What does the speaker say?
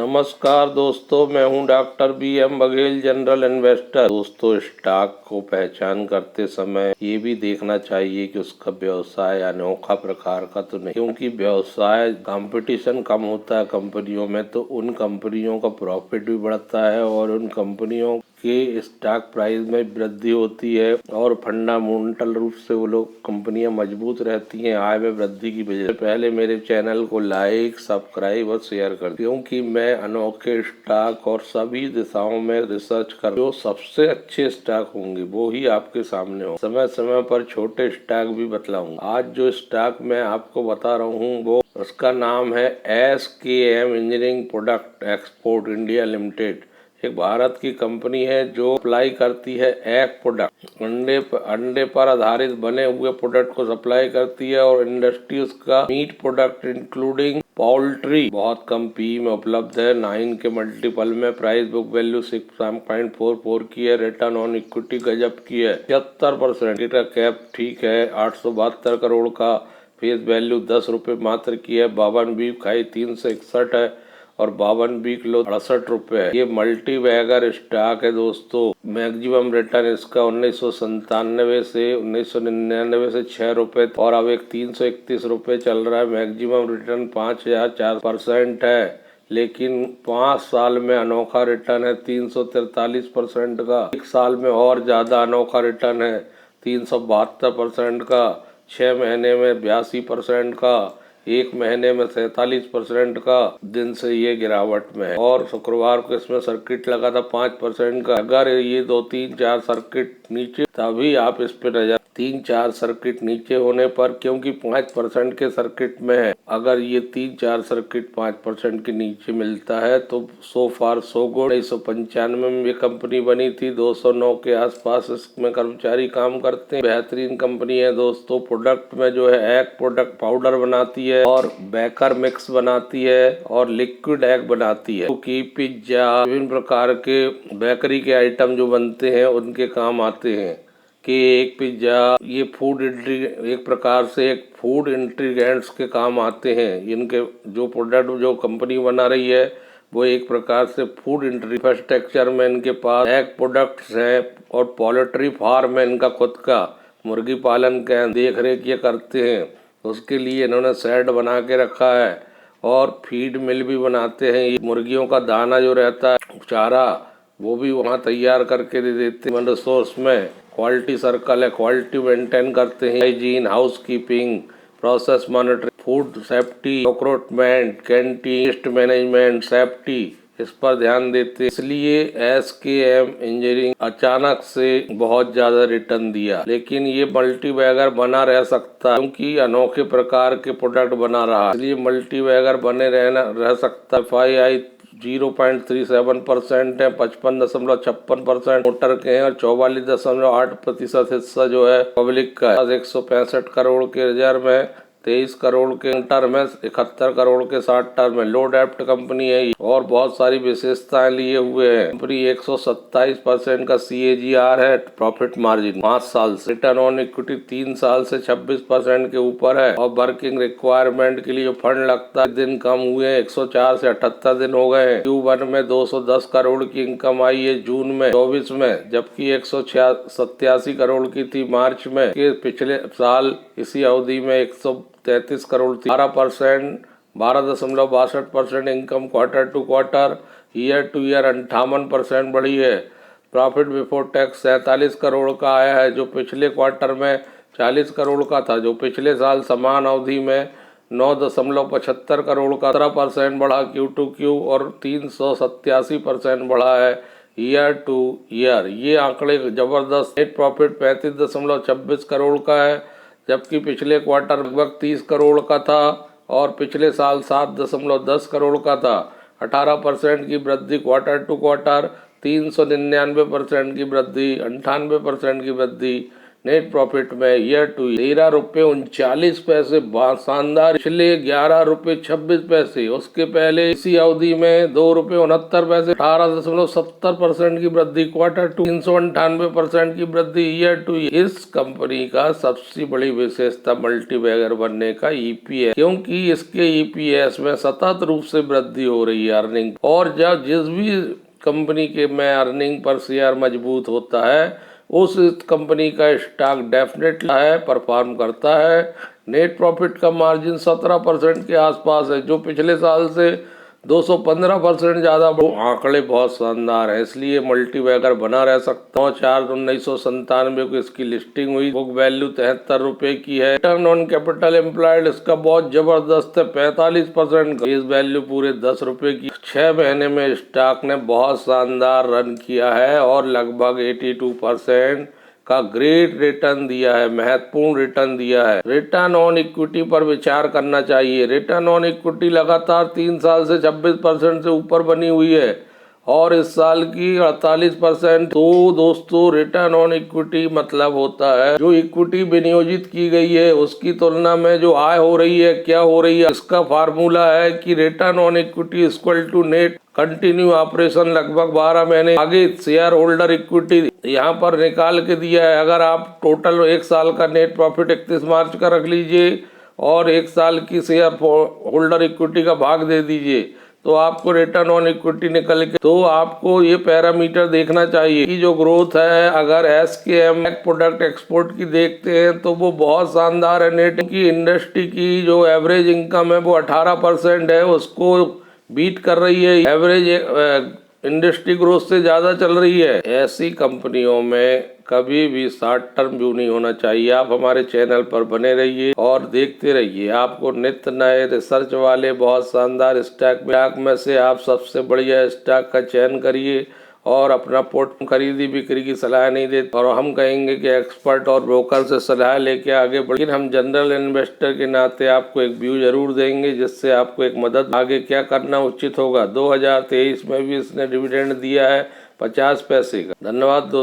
नमस्कार दोस्तों, मैं हूं doctor BM Baghel, general investor. दोस्तों, स्टॉक को पहचान करते समय ये भी देखना चाहिए कि उसका व्यवसाय अनोखा प्रकार का तो नहीं, क्योंकि व्यवसाय कंपटीशन कम होता है कंपनियों में, तो उन कंपनियों का प्रॉफिट भी बढ़ता है और उन कंपनियों के स्टॉक प्राइस में वृद्धि होती है और फंडामेंटल रूप से वो लोग कंपनियां मजबूत रहती हैं आय में वृद्धि की वजह से। पहले मेरे चैनल को लाइक, सब्सक्राइब और शेयर कर, क्योंकि मैं अनोखे स्टॉक और सभी दिशाओं में रिसर्च कर जो सबसे अच्छे स्टॉक होंगे वो ही आपके सामने हो। समय समय पर छोटे स्टॉक भी बतलाऊंगा। आज जो स्टॉक मैं आपको बता रहा हूँ वो उसका नाम है SKM engineering product export India limited. एक भारत की कंपनी है जो सप्लाई करती है एग प्रोडक्ट, अंडे पर आधारित बने हुए प्रोडक्ट को सप्लाई करती है और इंडस्ट्रीज का मीट प्रोडक्ट इंक्लूडिंग पोल्ट्री बहुत कम पी में उपलब्ध है। 9 के मल्टीपल में, प्राइस बुक वैल्यू 6.44 की है, रिटर्न ऑन इक्विटी गजब की है 76%। का कैप ठीक है, 872 करोड़ का फेस वैल्यू 10 रुपये मात्र की है। 52 बीफ खाई 361 है और 52 किलो 68 रुपये है। ये मल्टी बैगर स्टॉक है दोस्तों। मैक्सिमम रिटर्न इसका 1997 से 1999 से 6 रुपये और अब एक 331 रुपये चल रहा है। मैक्सिमम रिटर्न 5004% है, लेकिन 5 साल में अनोखा रिटर्न है 343% का। एक साल में और ज्यादा अनोखा रिटर्न है 372% का। 6 महीने में 82% का, एक महीने में 47% का। दिन से ये गिरावट में है और शुक्रवार को इसमें सर्किट लगा था 5% का। अगर ये 2-3-4 सर्किट नीचे, तभी आप इस पे नजर। 3-4 सर्किट नीचे होने पर, क्योंकि 5% के सर्किट में है, अगर ये 3-4 सर्किट 5% के नीचे मिलता है तो सो फार सो गुड। 1995 में ये कंपनी बनी थी, 209 के आसपास इसमें कर्मचारी काम करते हैं। बेहतरीन कंपनी है दोस्तों। प्रोडक्ट में जो है एग प्रोडक्ट पाउडर बनाती है और बेकर मिक्स बनाती है और लिक्विड एग बनाती है, क्योंकि पिज्जा, विभिन्न प्रकार के बेकरी के आइटम जो बनते हैं उनके काम आते हैं। केक, पिज्जा, ये एक प्रकार से एक फूड इंग्रेडिएंट्स के काम आते हैं। इनके जो प्रोडक्ट जो कंपनी बना रही है वो एक प्रकार से फूड इंफ्रास्ट्रक्चर में इनके पास एग प्रोडक्ट्स हैं और पोल्ट्री फार्म है इनका खुद का। मुर्गी पालन के देख रेख ये करते हैं, उसके लिए इन्होंने शेड बना के रखा है और फीड मिल भी बनाते हैं। ये मुर्गियों का दाना जो रहता है, चारा, वो भी वहाँ तैयार करके दे देते हैं। रिसोर्स में क्वालिटी सर्कल है, क्वालिटी मेंटेन करते हैं। Hygiene, housekeeping, process monitoring, food safety, recruitment, canteen, waste management, safety, इस पर ध्यान देते हैं। इसलिए SKM इंजीनियरिंग अचानक से बहुत ज्यादा रिटर्न दिया, लेकिन ये मल्टी बैगर बना रह सकता है क्योंकि अनोखे प्रकार के प्रोडक्ट बना रहा, इसलिए मल्टी बैगर बने रह सकता है। FII 0.37% है, 55.56% वोटर के हैं और 44.8% हिस्सा जो है पब्लिक का है। 165 करोड़ के रिजर्व में, 23 करोड़ के टर्म है, 71 करोड़ के 60 टर्म है। लो डेप्ट कंपनी है और बहुत सारी विशेषताएं लिए हुए है। कंपनी 127% का CAGR है प्रॉफिट मार्जिन 5 साल से। रिटर्न ऑन इक्विटी 3 साल से 26% के ऊपर है और वर्किंग रिक्वायरमेंट के लिए जो फंड लगता है दिन कम हुए हैं, 104 से 78 दिन हो गए हैं। Q1 में 210 करोड़ की इनकम आई है जून में 24 में, जबकि 187 करोड़ की थी मार्च में। के पिछले साल इसी अवधि में 133 करोड़ थी। 12%, 12.62% income quarter to quarter, year to year 58% बढ़ी है। प्रॉफिट बिफोर टैक्स 47 करोड़ का आया है, जो पिछले क्वार्टर में 40 करोड़ का था, जो पिछले साल समान अवधि में 9.75 करोड़ का 17% बढ़ा Q to Q और 387% बढ़ा है ईयर टू ईयर। ये आंकड़े जबरदस्त। नेट प्रॉफिट 35.26 करोड़ का है, जबकि पिछले क्वार्टर लगभग 30 करोड़ का था और पिछले साल 7.10 करोड़ का था। 18% की वृद्धि क्वार्टर टू क्वार्टर, 399% की वृद्धि, 98% की वृद्धि नेट प्रॉफिट में ईयर टू ₹13.39, शानदार। पिछले ₹11.26, उसके पहले इसी अवधि में ₹2.69, 18.70% की वृद्धि। क्वार्टर टू 398% की वृद्धि ईयर टू। इस कंपनी का सबसे बड़ी विशेषता मल्टीबैगर बनने का EPS, क्योंकि इसके EPS में सतत रूप से वृद्धि हो रही है अर्निंग। और जब जिस भी कंपनी के में अर्निंग पर शेयर मजबूत होता है उस कंपनी का स्टॉक डेफिनेटली है परफॉर्म करता है। नेट प्रॉफिट का मार्जिन 17% के आसपास है, जो पिछले साल से 215% ज़्यादा। वो आंकड़े बहुत शानदार है, इसलिए मल्टीबैगर बना रह सकता हूँ। 4/1997 को इसकी लिस्टिंग हुई। बुक वैल्यू ₹73 की है। रिटर्न ऑन कैपिटल एम्प्लॉयड इसका बहुत जबरदस्त है, 45%। फेस वैल्यू पूरे ₹10 की। 6 महीने में स्टॉक ने बहुत शानदार रन किया है और लगभग 82% का ग्रेट रिटर्न दिया है, महत्वपूर्ण रिटर्न दिया है। रिटर्न ऑन इक्विटी पर विचार करना चाहिए। रिटर्न ऑन इक्विटी लगातार 3 साल से 26% से ऊपर बनी हुई है और इस साल की 48%। तो दोस्तों, रिटर्न ऑन इक्विटी मतलब होता है जो इक्विटी विनियोजित की गई है उसकी तुलना में जो आय हो रही है, क्या हो रही है। इसका फार्मूला है कि return on equity equal to net continue operation लगभग 12 महीने आगे शेयर होल्डर इक्विटी यहाँ पर निकाल के दिया है। अगर आप टोटल 1 साल का नेट प्रॉफिट 31 मार्च का रख लीजिए और 1 साल की शेयर होल्डर इक्विटी का भाग दे दीजिए तो आपको रिटर्न ऑन इक्विटी निकल के। तो आपको ये पैरामीटर देखना चाहिए कि जो ग्रोथ है, अगर SKM प्रोडक्ट एक्सपोर्ट की देखते हैं तो वो बहुत शानदार है। नेट की इंडस्ट्री की जो एवरेज इनकम है वो 18% है, उसको बीट कर रही है। एवरेज इंडस्ट्री ग्रोथ से ज़्यादा चल रही है। ऐसी कंपनियों में कभी भी शॉर्ट टर्म व्यू नहीं होना चाहिए। आप हमारे चैनल पर बने रहिए और देखते रहिए। आपको नित्य नए रिसर्च वाले बहुत शानदार स्टॉक में से आप सबसे बढ़िया स्टॉक का चयन करिए और अपना पोर्ट खरीदी बिक्री की सलाह नहीं देते। और हम कहेंगे कि एक्सपर्ट और ब्रोकर से सलाह लेके आगे बढ़े। लेकिन हम जनरल इन्वेस्टर के नाते आपको एक व्यू जरूर देंगे जिससे आपको एक मदद आगे क्या करना उचित होगा। 2023 में भी इसने डिविडेंड दिया है 50 पैसे का। धन्यवाद दोस्तों।